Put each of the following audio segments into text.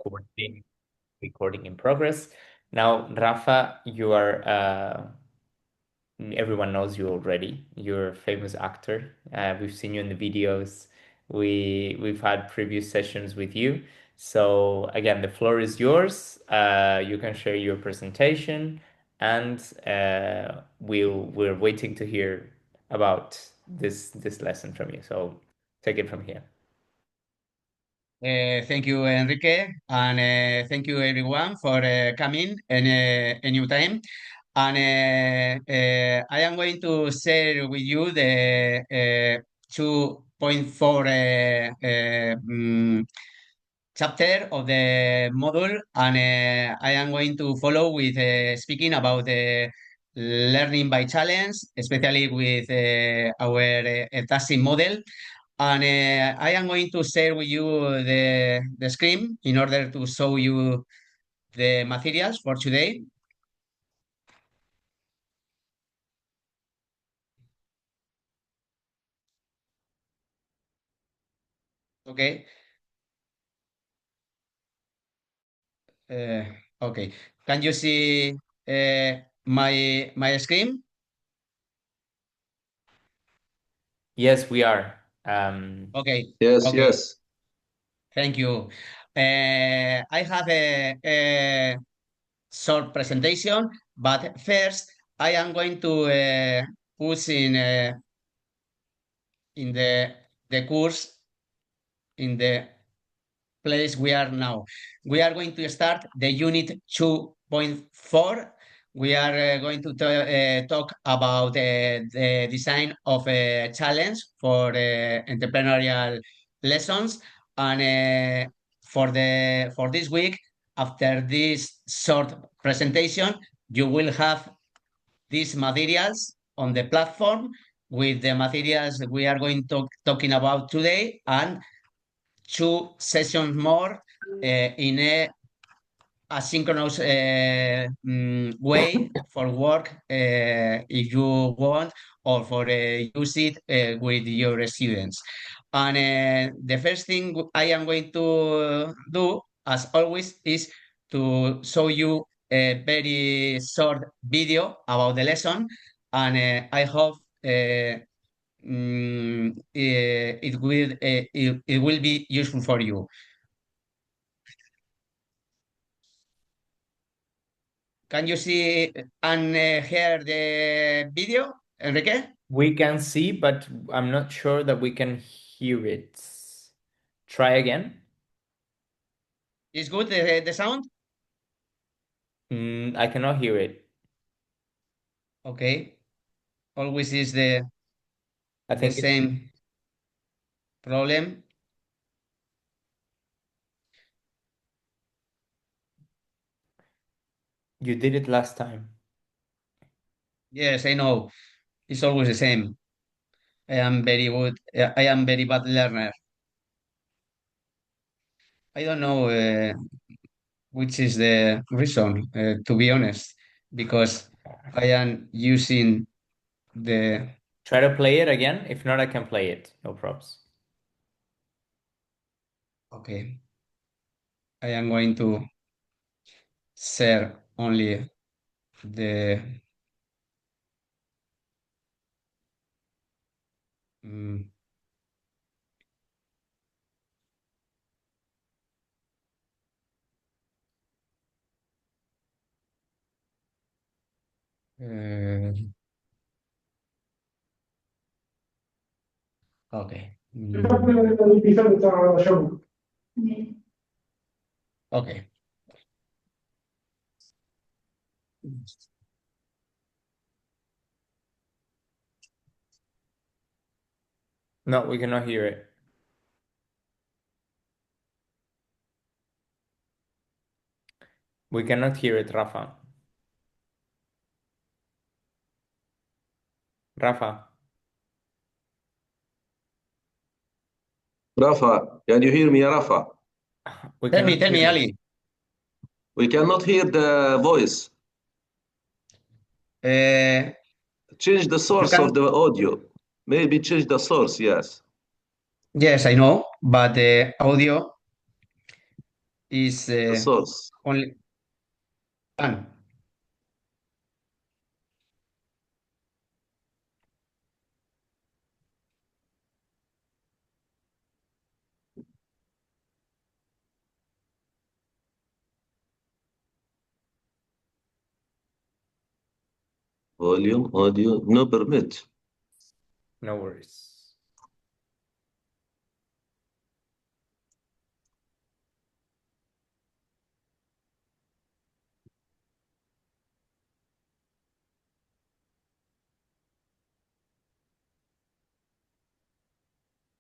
recording in progress. Now, Rafa, you are everyone knows you already. You're a famous actor. We've seen you in the videos. We've had previous sessions with you. So again, the floor is yours. You can share your presentation, and we're waiting to hear about this lesson from you. So take it from here. Thank you, Enrique, and thank you everyone for coming in a new time. And I am going to share with you the 2.4 chapter of the module, and I am going to follow with speaking about learning by challenge, especially with our tasking model. And I am going to share with you the screen in order to show you the materials for today. Okay. Uh, okay. Can you see my screen? Yes, we are. Okay. Yes, Okay. yes. Thank you. I have a short presentation, but first I am going to put in the course in the place we are now. We are going to start the unit 2.4. We are going to talk about the design of a challenge for entrepreneurial lessons. And for this week, after this short presentation, you will have these materials on the platform with the materials we are going to talking about today, and two sessions more in a asynchronous way for work if you want, or for use it with your students. And the first thing I am going to do, as always, is to show you a very short video about the lesson, and I hope it will be useful for you. Can you see and hear the video, Enrique? We can see, but I'm not sure that we can hear it. Try again. Is good the sound? I cannot hear it. Okay. Always is I the think it's same problem. you did it last time. Yes, I know. It's always the same. I am very good. I am very bad learner. I don't know which is the reason, to be honest, because I am using the. Try to play it again. If not, I can play it. No props. Okay. I am going to share only the. mm, uh, okay. Okay. No, we cannot hear it. We cannot hear it, Rafa. Rafa, Rafa, can you hear me, Rafa? we cannot Tell hear me, it. Ali. We cannot hear the voice. Uh, Change the you source can. of the audio. Maybe change the source, yes. Yes, I know, but the audio. is The source. only one. Volume, audio, no permit. No worries.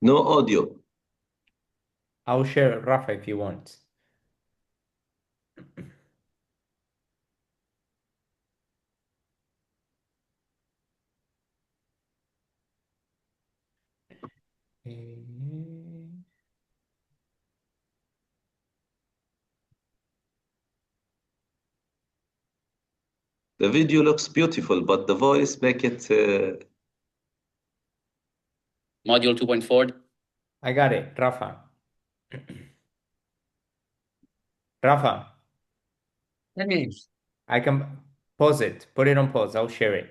No audio. I'll share Rafa if you want. The video looks beautiful, but the voice make it Module 2.4. I got it, Rafa. Rafa, Let me. I can pause it. Put it on pause. I'll share it.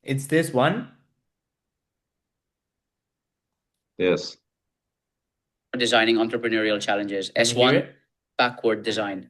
It's this one. yes. Designing entrepreneurial challenges. Can you hear S1, it? backward design.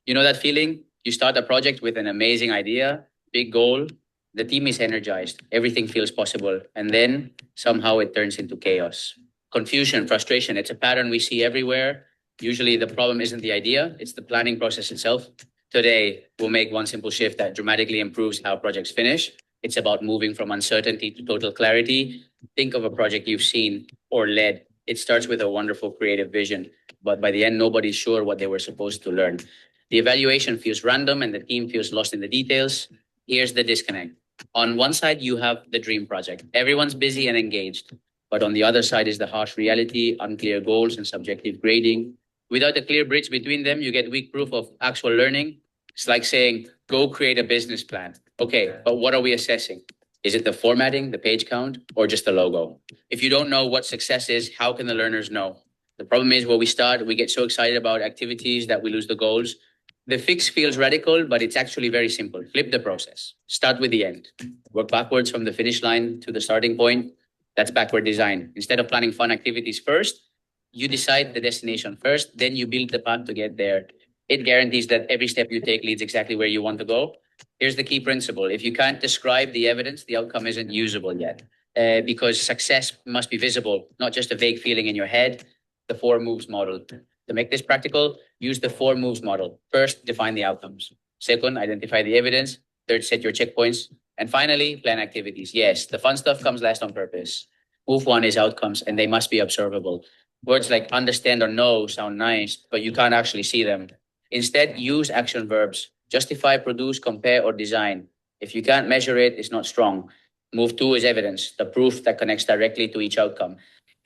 You know that feeling? You start a project with an amazing idea, big goal. The team is energized. Everything feels possible. And then somehow it turns into chaos. Confusion, frustration. It's a pattern we see everywhere. Usually the problem isn't the idea, it's the planning process itself. Today, we'll make one simple shift that dramatically improves how projects finish. It's about moving from uncertainty to total clarity. Think of a project you've seen or led. It starts with a wonderful creative vision, but by the end, nobody's sure what they were supposed to learn. The evaluation feels random and the team feels lost in the details. Here's the disconnect. On one side, you have the dream project. Everyone's busy and engaged. But on the other side is the harsh reality, unclear goals, and subjective grading. Without a clear bridge between them, you get weak proof of actual learning. It's like saying, go create a business plan. Okay, but what are we assessing? Is it the formatting, the page count, or just the logo? If you don't know what success is, how can the learners know? The problem is when we start, we get so excited about activities that we lose the goals. The fix feels radical, but it's actually very simple. Flip the process. Start with the end. Work backwards from the finish line to the starting point. That's backward design. Instead of planning fun activities first, you decide the destination first, then you build the path to get there. It guarantees that every step you take leads exactly where you want to go. Here's the key principle. If you can't describe the evidence, the outcome isn't usable yet. Because success must be visible, not just a vague feeling in your head. The 4 moves model. To make this practical, use the 4 moves model. First, define the outcomes. Second, identify the evidence. Third, set your checkpoints. And finally, plan activities. Yes, the fun stuff comes last on purpose. Move 1 is outcomes, and they must be observable. Words like understand or know sound nice, but you can't actually see them. Instead, use action verbs. Justify, produce, compare, or design. If you can't measure it, it's not strong. Move 2 is evidence, the proof that connects directly to each outcome.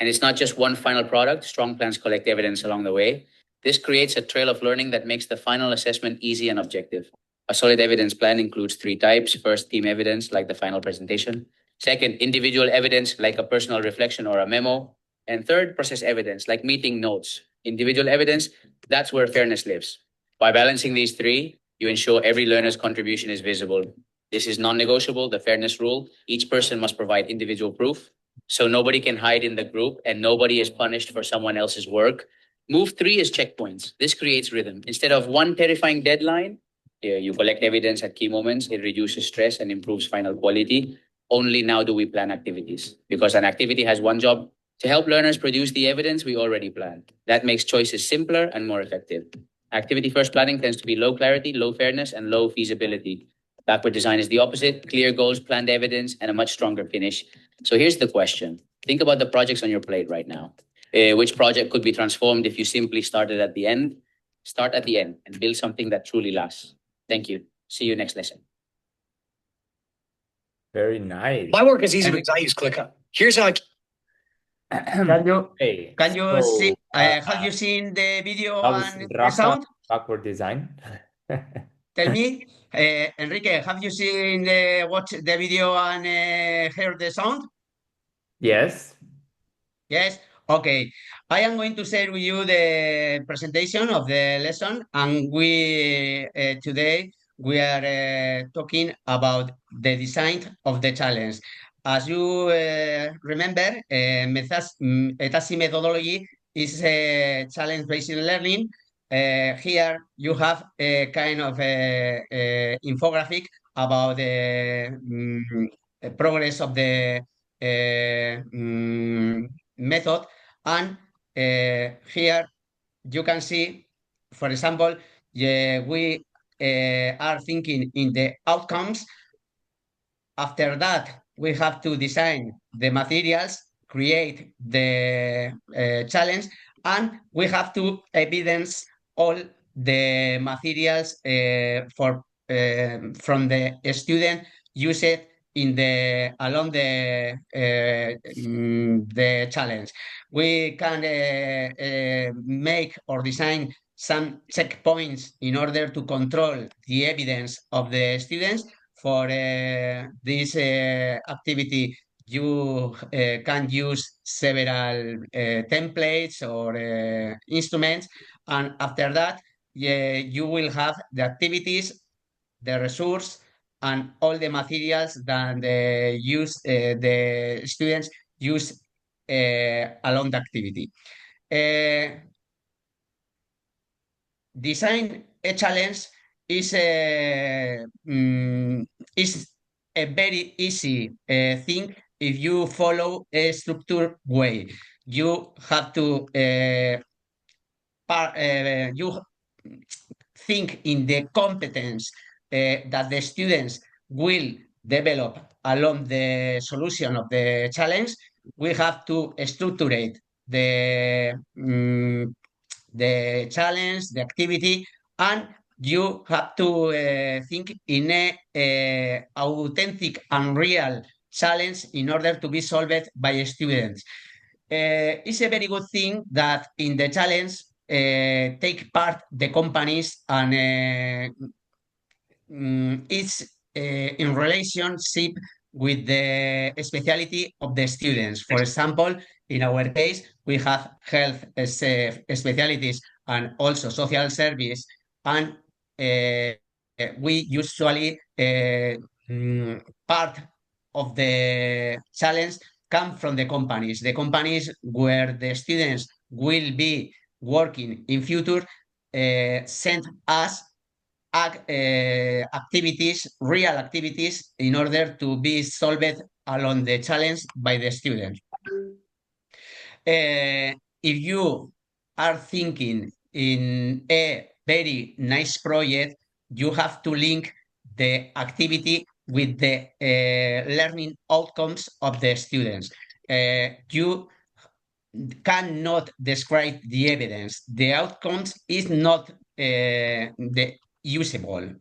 And it's not just one final product. Strong plans collect evidence along the way. This creates a trail of learning that makes the final assessment easy and objective. A solid evidence plan includes 3 types. First, team evidence, like the final presentation. Second, individual evidence, like a personal reflection or a memo. And third, process evidence, like meeting notes. Individual evidence, that's where fairness lives. By balancing these 3, you ensure every learner's contribution is visible. This is non-negotiable, the fairness rule. Each person must provide individual proof. So nobody can hide in the group and nobody is punished for someone else's work. Move 3 is checkpoints. This creates rhythm. Instead of one terrifying deadline, you collect evidence at key moments. It reduces stress and improves final quality. Only now do we plan activities, because an activity has one job: to help learners produce the evidence we already planned. That makes choices simpler and more effective. Activity first planning tends to be low clarity, low fairness, and low feasibility. Backward design is the opposite: clear goals, planned evidence, and a much stronger finish. So here's the question. Think about the projects on your plate right now. Which project could be transformed if you simply started at the end? Start at the end and build something that truly lasts. Thank you. See you next lesson. Very nice. My work is easy because I use ClickUp. Here's how I Can you Hey, can you so, see? Have you seen the video that was and the Rafa sound? backward design. tell me, Enrique, have you seen watched the video and heard the sound? Yes. Yes. Okay. I am going to share with you the presentation of the lesson, and we today we are talking about the design of the challenge. As you remember, EACEA methodology is a challenge-based learning. Here you have a kind of infographic about the progress of the method. And here you can see, for example, we are thinking in the outcomes. After that, we have to design the materials, create the challenge, and we have to evidence all the materials from the student use it in the along the challenge. We can make or design some checkpoints in order to control the evidence of the students. For this activity, you can use several templates or instruments, and after that, you will have the activities, the resource, and all the materials that the students use along the activity. Design a challenge is is a very easy thing if you follow a structured way. You have to you think in the competence that the students will develop along the solution of the challenge. We have to structure the challenge, the activity, and you have to think in a authentic and real challenge in order to be solved by students. It's a very good thing that in the challenge take part the companies, and it's in relationship with the speciality of the students. For example, in our case, we have health specialties and also social service, and we usually part of the challenge come from the companies. The companies where the students will be working in future send us activities, real activities, in order to be solved along the challenge by the students. If you are thinking in a very nice project, you have to link the activity with the learning outcomes of the students. You cannot describe the evidence. The outcomes is not the usable.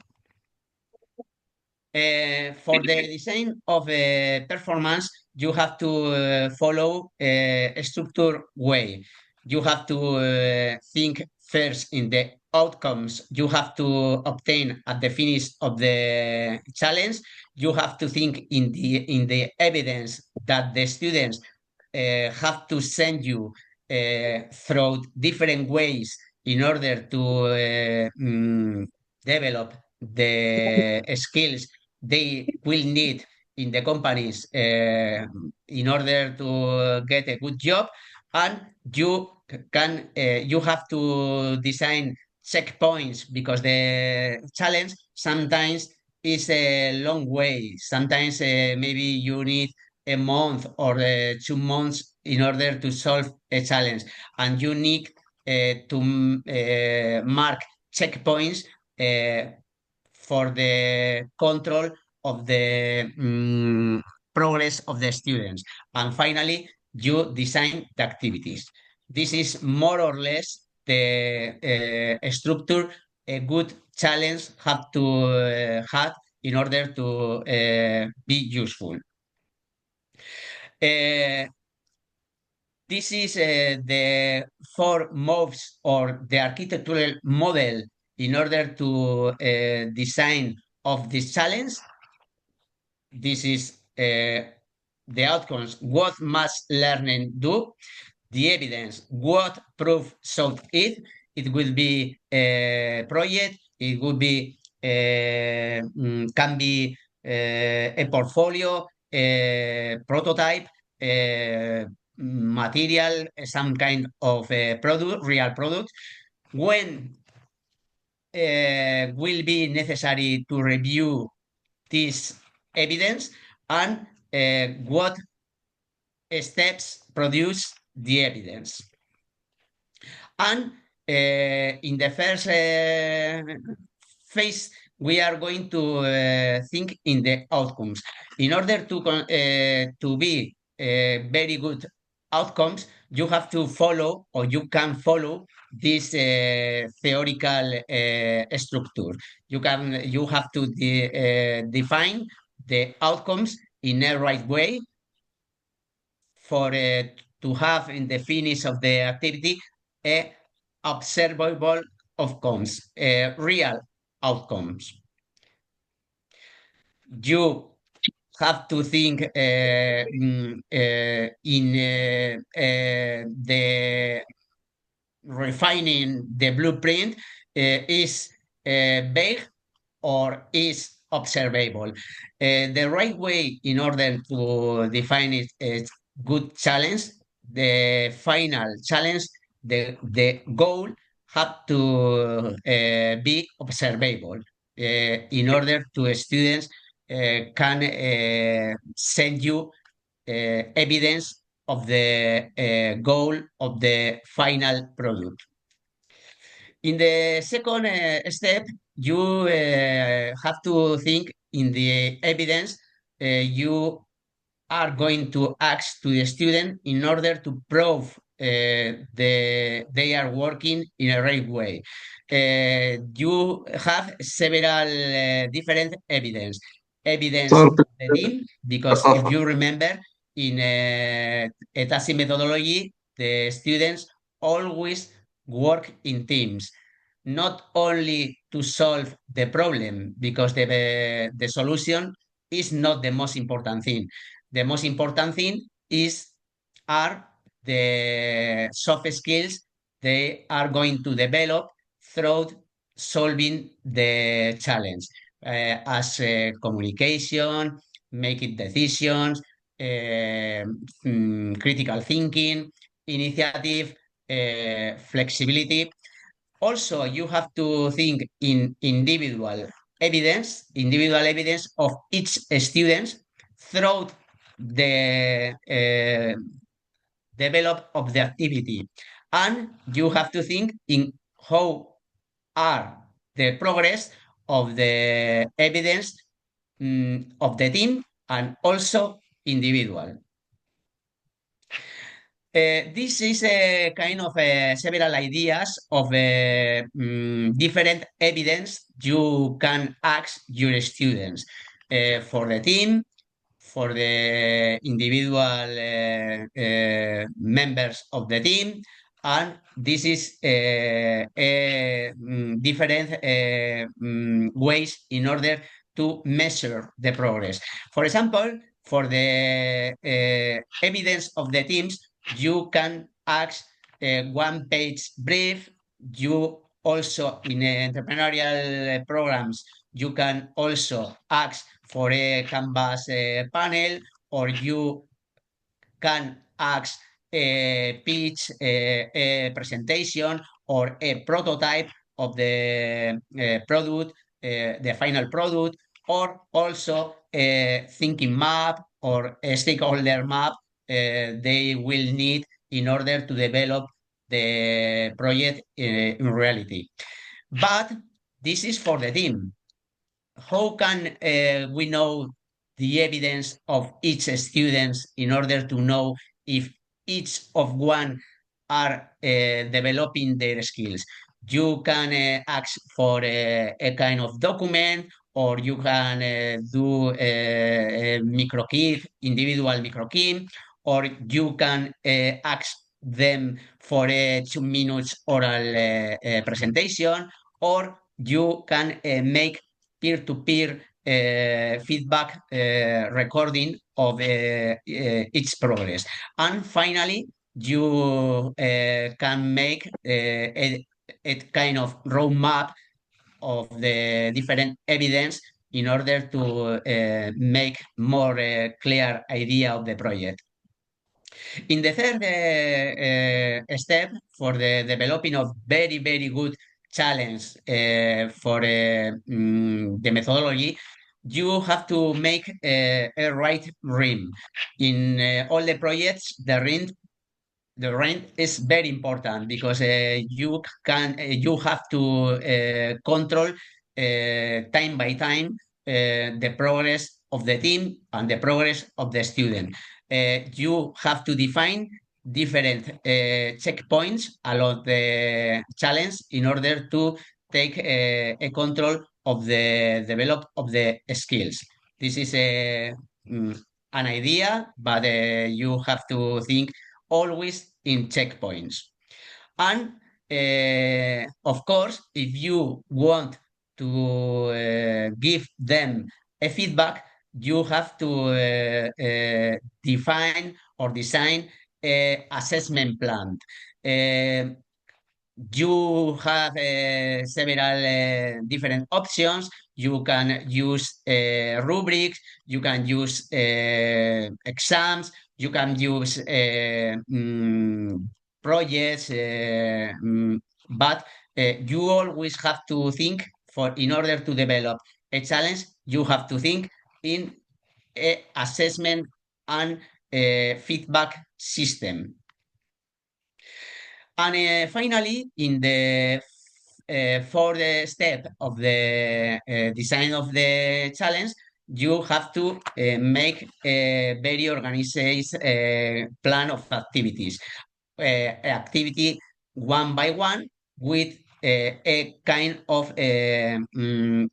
For the design of a performance, you have to follow a structured way. You have to think first in the outcomes you have to obtain at the finish of the challenge. You have to think in the evidence that the students have to send you through different ways in order to develop the skills they will need in the companies in order to get a good job. And you have to design checkpoints, because the challenge sometimes is a long way. Sometimes maybe you need a month or 2 months in order to solve a challenge, and you need to mark checkpoints for the control of the progress of the students. And finally, you design the activities. This is more or less the structure a good challenge have to have in order to be useful. This is the four moves or the architectural model in order to design of this challenge. This is the outcomes. What must learning do? The evidence. What proof should it? It will be a project. It would be can be a portfolio, a prototype, a material, some kind of a product, real product. When will be necessary to review this evidence, and what steps produce the evidence. And in the first phase, we are going to think in the outcomes. In order to be very good outcomes, you have to follow, or you can follow, this theoretical structure. You have to define the outcomes in a right way for to have in the finish of the activity a observable outcomes, real outcomes. You have to think in the refining the blueprint is vague or is observable. The right way in order to define it is good challenge, the final challenge, the goal have to be observable in order to students can send you evidence of the goal of the final product. In the second step, you have to think in the evidence you are going to ask to the student in order to prove they are working in a right way. You have several different evidence. Evidence of the team, because if you remember, in EACEA methodology, the students always work in teams, not only to solve the problem, because the solution is not the most important thing. The most important thing are the soft skills they are going to develop through solving the challenge, as communication, making decisions, critical thinking, initiative, flexibility. Also, you have to think in individual evidence of each student throughout the develop of the activity. And you have to think in how are the progress of the evidence of the team and also individual. This is a kind of several ideas of different evidence you can ask your students for the team, for the individual members of the team, and this is different ways in order to measure the progress. For example, for the evidence of the teams, you can ask a one-page brief. You also, in entrepreneurial programs, you can also ask for a Canvas panel, or you can ask a pitch, a presentation, or a prototype of the product, the final product, or also a thinking map or a stakeholder map they will need in order to develop the project in reality. But this is for the team. How can we know the evidence of each student in order to know if each of one are developing their skills? You can ask for a kind of document, or you can do a micro kit, individual micro kit, or you can ask them for a 2 minutes oral presentation, or you can make peer-to-peer feedback recording of its progress. And finally, you can make a kind of roadmap of the different evidence in order to make more clear idea of the project. In the third step, for the developing of very, very good challenge for the methodology, you have to make a right rim. In all the projects, the rent is very important because you have to control time by time the progress of the team and the progress of the student. You have to define different checkpoints along the challenge in order to take a control of the develop of the skills. This is an idea, but you have to think always in checkpoints. And of course, if you want to give them a feedback, you have to define or design a assessment plan. Uh, you have several different options. You can use rubrics, you can use exams, you can use projects, but you always have to think for in order to develop a challenge, you have to think in a assessment and feedback system. And finally, in the fourth step of the design of the challenge, you have to make a very organized plan of activities, activity one by one with a kind of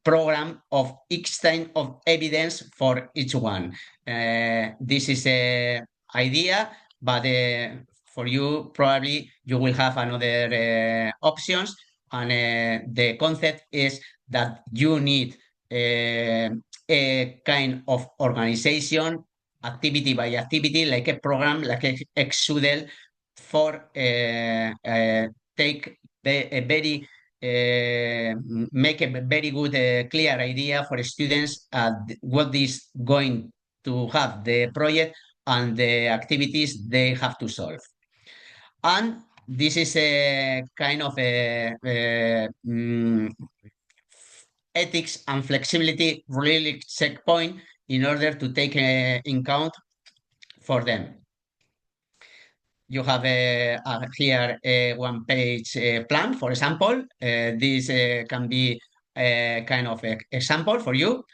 program of each kind of evidence for each one. This is a idea, but for you probably you will have another options, and the concept is that you need a kind of organization activity by activity, like a program, like a Exudel for take a very make a very good clear idea for students what is going to have the project and the activities they have to solve. And this is a kind of ethics and flexibility really checkpoint in order to take in count for them. You have here a one-page plan, for example. This can be a kind of example for you.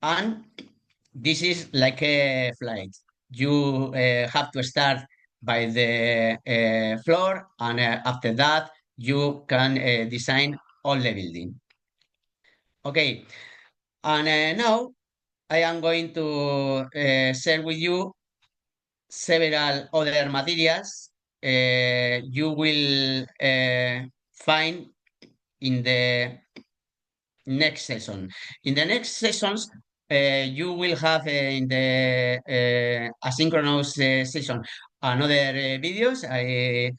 And this is like a flight. You have to start by the floor, and after that, you can design all the building. Okay, and now I am going to share with you several other materials you will find in the next session. In the next sessions, you will have in the asynchronous session another videos. I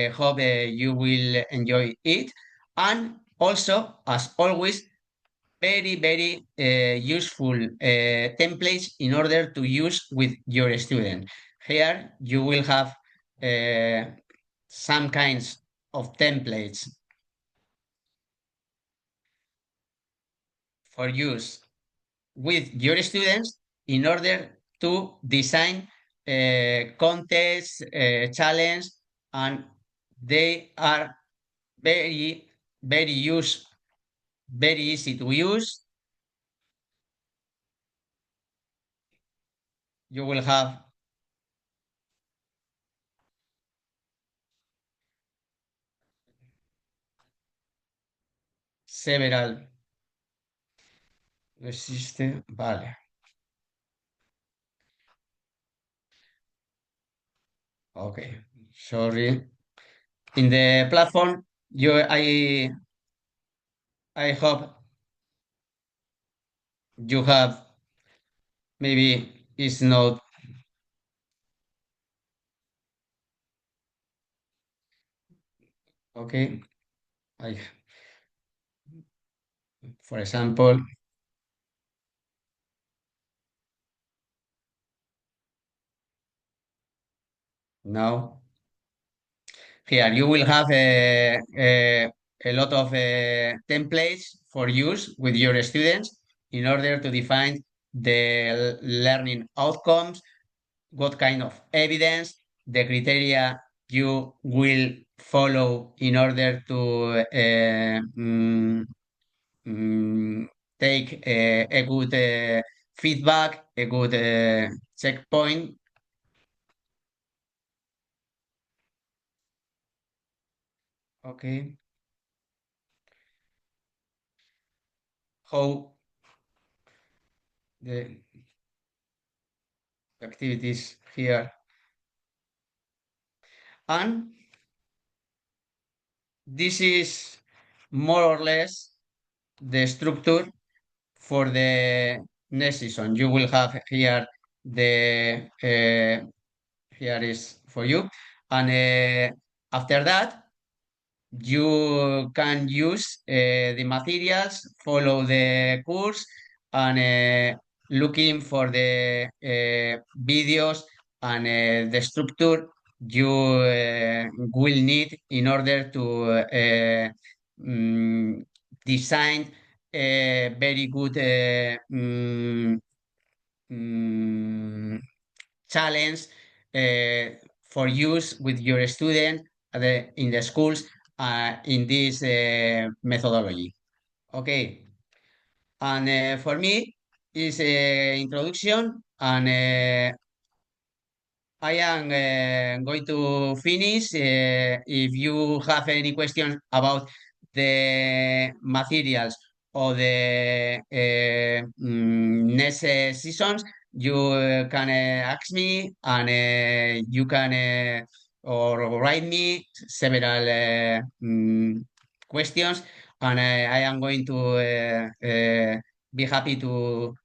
hope you will enjoy it. And also, as always, very, very useful templates in order to use with your student. Here you will have some kinds of templates for use with your students in order to design contests, challenge, and they are very, very easy to use. You will have several. Existe, vale. Okay, sorry. In the platform, I I hope you have, maybe it's not okay. I, for example, now here you will have a lot of templates for use with your students in order to define the learning outcomes, what kind of evidence, the criteria you will follow in order to mm, take a good feedback, a good checkpoint. Okay. How the activities here. And this is more or less the structure for the next season. You will have here the here is for you, and after that you can use the materials, follow the course, and looking for the videos and the structure you will need in order to mm, design a very good mm, challenge for use with your student in the schools in this methodology. Okay, and for me is introduction, and I am going to finish. If you have any questions about the materials or the next seasons, you can ask me, and you can or write me several questions, and I am going to be happy to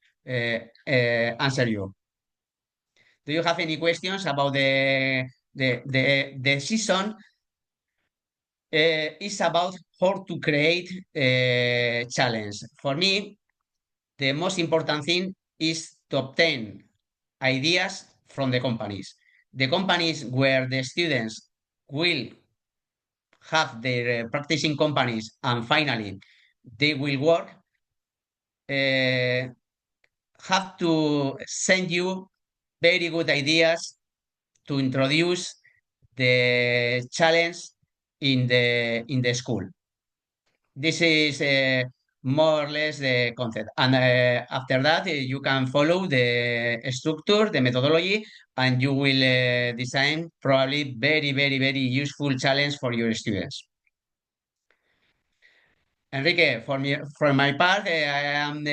answer you. Do you have any questions about the season? Is about how to create a challenge. For me, the most important thing is to obtain ideas from the companies. The companies where the students will have their practicing companies, and finally they will work, have to send you very good ideas to introduce the challenge in the school. This is more or less the concept. And after that, you can follow the structure, the methodology, and you will design probably very, very, very useful challenge for your students. Enrique, for my part, I am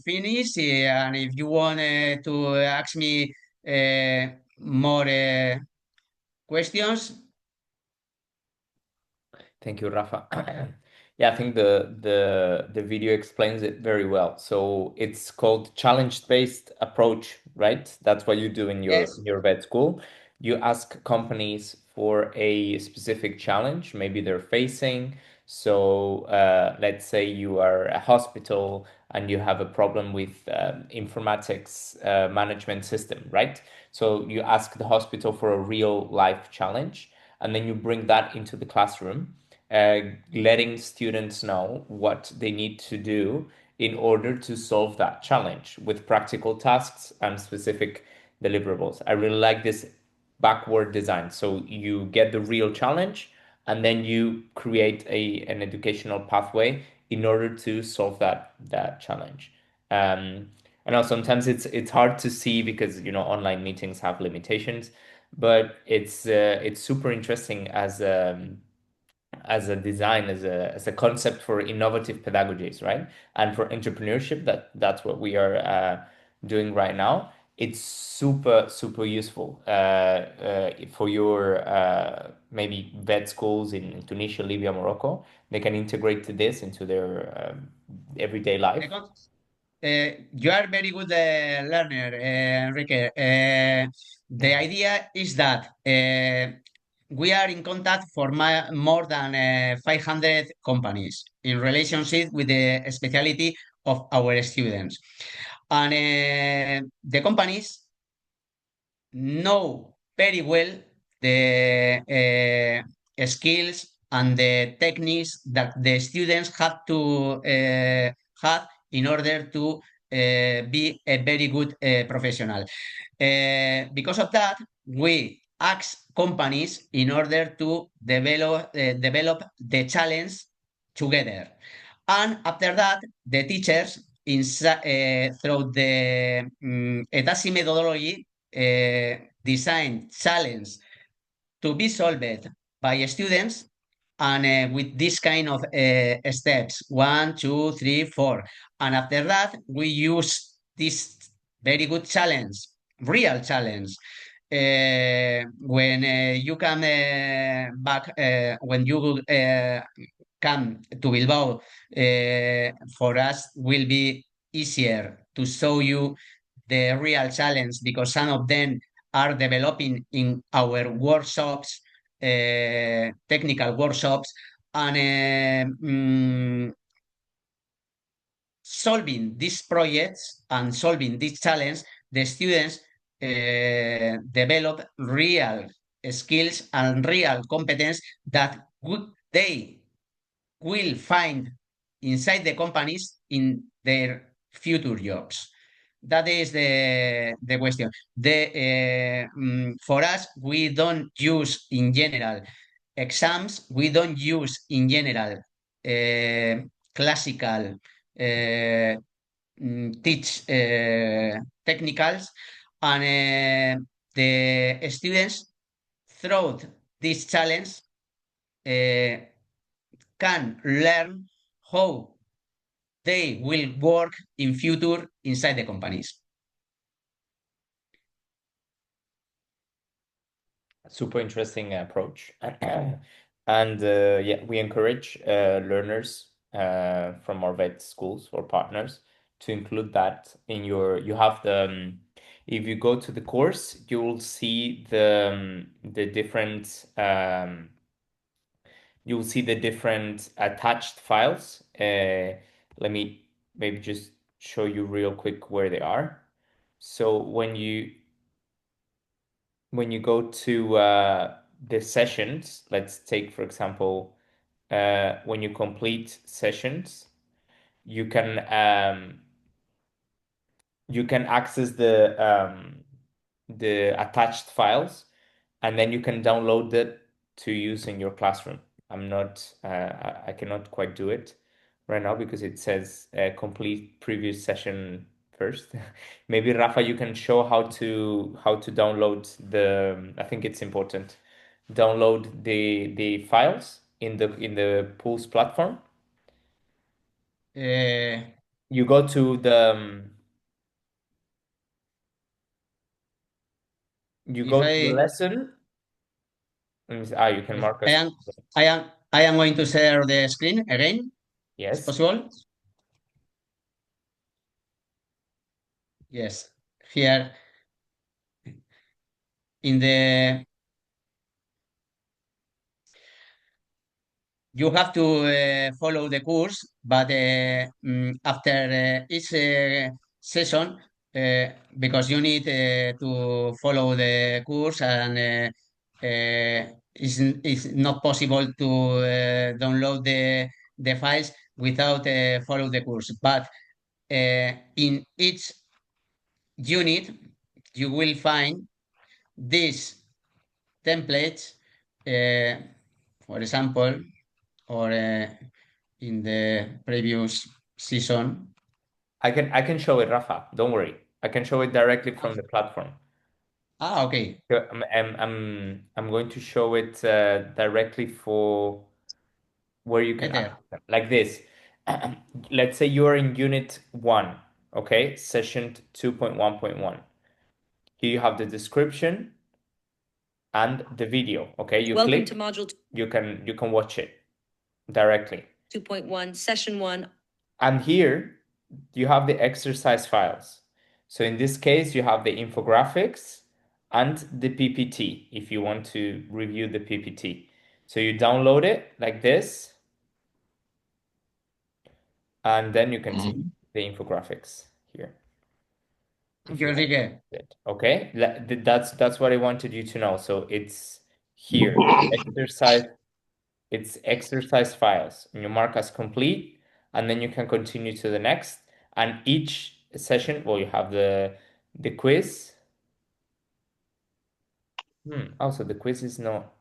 finished. And if you want to ask me more questions. Thank you, Rafa. Yeah, I think the video explains it very well. So it's called challenge-based approach, right? That's what you do in Yes. your vet school. You ask companies for a specific challenge, maybe they're facing. So let's say you are a hospital and you have a problem with informatics management system, right? So you ask the hospital for a real life challenge, and then you bring that into the classroom, letting students know what they need to do in order to solve that challenge with practical tasks and specific deliverables. I really like this backward design. So you get the real challenge, and then you create an educational pathway in order to solve that challenge. I know sometimes it's hard to see because online meetings have limitations, but it's super interesting as a design, as a concept for innovative pedagogies, right? And for entrepreneurship, that's what we are doing right now. It's super useful for your maybe vet schools in Tunisia, Libya, Morocco, they can integrate this into their everyday life. You are very good learner, Enrique. The idea is that we are in contact for more than 500 companies in relationship with the specialty of our students. And the companies know very well the skills and the techniques that the students have to have in order to be a very good professional. Because of that, we ask companies in order to develop the challenge together. And after that, the teachers, through the ETACI methodology, design challenge to be solved by students and with this kind of steps 1, 2, 3, 4. And after that, we use this very good challenge, real challenge. When you come back, when you come to Bilbao, for us will be easier to show you the real challenge because some of them are developing in our workshops, technical workshops, and solving these projects and solving this challenge, the students develop real skills and real competence that they will find inside the companies in their future jobs. That is the question. For us, we don't use in general exams. We don't use in general classical teach technicals, and the students through this challenge can learn how they will work in future inside the companies. Super interesting approach. And yeah, we encourage learners from our vet schools or partners to include that in you have if you go to the course, you will see the different you'll see the different attached files. Let me maybe just show you real quick where they are. So when you go to the sessions, let's take, for example, when you complete sessions, you can access the attached files, and then you can download it to use in your classroom. I cannot quite do it right now because it says complete previous session first. Maybe Rafa, you can show how to download I think it's important. Download the files in the Pulse platform. You go to the lesson. You can mark us. I am going to share the screen again. Yes. Is possible? Yes. Here in the you have to follow the course, but after each session, because you need to follow the course, and it's not possible to download the files without follow the course. But in each unit, you will find these templates, for example, or in the previous season. I can show it, Rafa. Don't worry. I can show it directly from the platform. Okay. I'm going to show it directly for where you can access them. Like this. Let's say you are in unit 1, okay? Session 2.1.1. Here you have the description, and the video. Okay, you Welcome click, to module you can watch it directly. 2.1, session 1. And here you have the exercise files. So in this case, you have the infographics and the PPT if you want to review the PPT. So you download it like this, and then you can see the infographics here. Thank you, Enrique. Okay, that's what I wanted you to know. So it's here, it's exercise files, and you mark as complete, and then you can continue to the next. And each session, well, you have the quiz. Also, the quiz is not.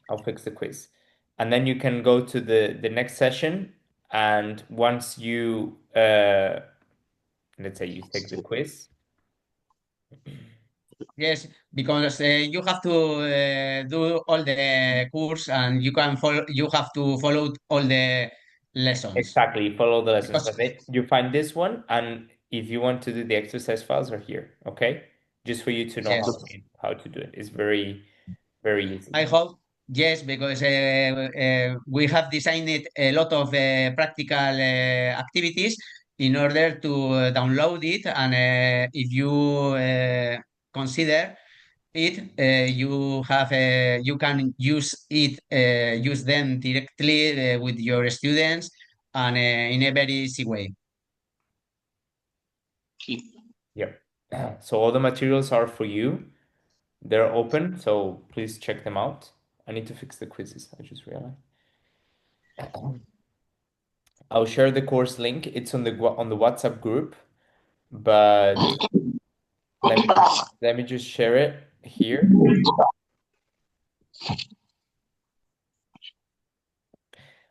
I'll fix the quiz, and then you can go to the next session. And once you let's say you take the quiz. Yes, because you have to do all the course and you can follow. You have to follow all the lessons. Exactly, follow the lessons. Because, But then you find this one, and if you want to do the exercise files are here, okay? Just for you to know yes, how to do it. It's very, very easy. I hope yes, because we have designed a lot of practical activities in order to download it, and if you consider it, you can use it, use them directly with your students, and in a very easy way. Yeah. So all the materials are for you. They're open, so please check them out. I need to fix the quizzes, I just realized. I'll share the course link. It's on the WhatsApp group, but let me just share it here.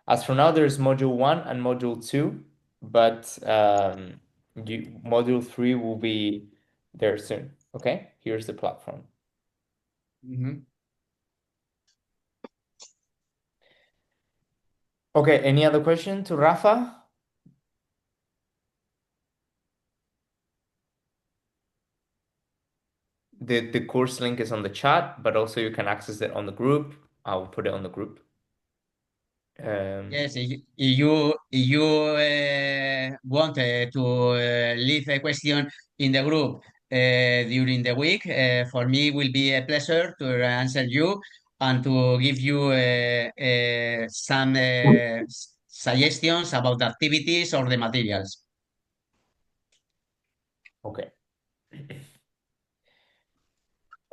As for now, there's module 1 and module 2, but module 3 will be there soon. Okay, here's the platform. Okay, any other question to Rafa? The course link is on the chat, but also you can access it on the group. I'll put it on the group. Yes, if you want to leave a question in the group during the week, for me will be a pleasure to answer you and to give you some suggestions about the activities or the materials. Okay.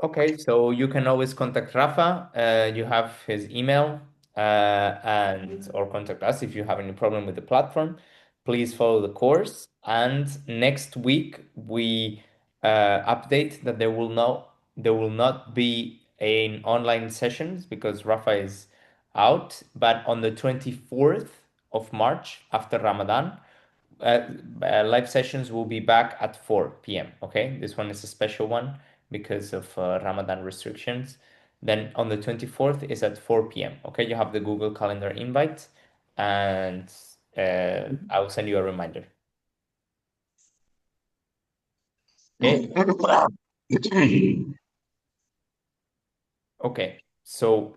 Okay, so you can always contact Rafa. You have his email, and or contact us if you have any problem with the platform. Please follow the course. And next week we update that there will not be an online sessions because Rafa is out. But on the 24th of March, after Ramadan, live sessions will be back at 4 p.m. Okay, this one is a special one because of Ramadan restrictions. Then on the 24th is at 4 p.m. Okay, you have the Google Calendar invite, and I will send you a reminder. Okay. Okay, so